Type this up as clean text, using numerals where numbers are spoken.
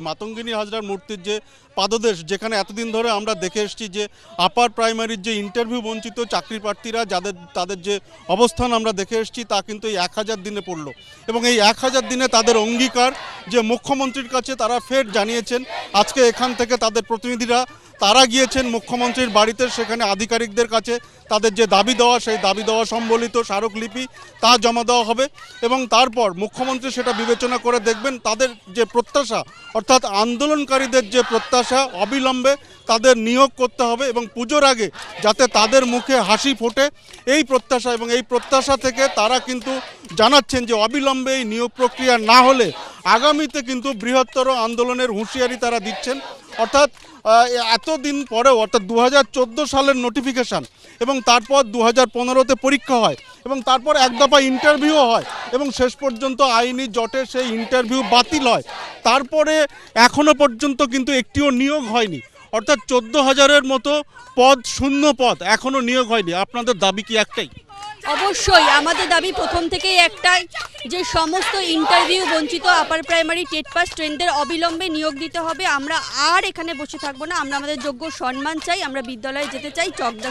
মাতঙ্গিনী হাজরার মূর্তির যে পাদদেশ, যেখানে এতদিন ধরে আমরা দেখে এসেছি যে আপার প্রাইমারির যে ইন্টারভিউ বঞ্চিত চাকরি প্রার্থীরা তাদের যে অবস্থান আমরা দেখে এসেছি, তা কিন্তু এই 1000 দিনে পড়লো। এবং এই 1000 দিনে তাদের অঙ্গীকার যে মুখ্যমন্ত্রীর কাছে তারা ফের জানিয়েছেন। আজকে এখান থেকে তাদের প্রতিনিধিরা তারা গিয়েছেন মুখ্যমন্ত্রীর বাড়িতে, সেখানে আধিকারিকদের কাছে তাদের যে দাবি দেওয়া, সেই দাবি দেওয়া সম্বলিত স্মারকলিপি তা জমা দেওয়া হবে। এবং তারপর মুখ্যমন্ত্রী সেটা বিবেচনা করে দেখবেন তাদের যে প্রত্যাশা, অর্থাৎ আন্দোলনকারীদের যে প্রত্যাশা, অবিলম্বে তাদের নিয়োগ করতে হবে এবং পুজোর আগে যাতে তাদের মুখে হাসি ফোটে, এই প্রত্যাশা। এবং এই প্রত্যাশা থেকে তারা কিন্তু জানাচ্ছেন যে অবিলম্বে এই নিয়োগ প্রক্রিয়া না হলে আগামীতে কিন্তু বৃহত্তর আন্দোলনের হুঁশিয়ারি তারা দিচ্ছেন। অর্থাৎ এতদিন পরেও, অর্থাৎ 2014 সালের নোটিফিকেশান এবং তারপর 2015-তে পরীক্ষা হয় এবং তারপর এক দফা ইন্টারভিউ হয় এবং শেষ পর্যন্ত আইনি জটে সেই ইন্টারভিউ বাতিল হয়। তারপরে এখনও পর্যন্ত কিন্তু একটিও নিয়োগ হয়নি। অর্থাৎ 14,000-এর মতো পদ, শূন্য পদ, এখনও নিয়োগ হয়নি। আপনাদের দাবি কি একটাই? অবশ্যই আমাদের দাবি প্রথম থেকেই একটাই, যে সমস্ত ইন্টারভিউ বঞ্চিত আপার প্রাইমারি টেট পাস স্টুডেন্টদের অবিলম্বে নিয়োগ দিতে হবে। আমরা আর এখানে বসে থাকবো না, আমরা আমাদের যোগ্য সম্মান চাই, আমরা বিদ্যালয়ে যেতে চাই, চকদা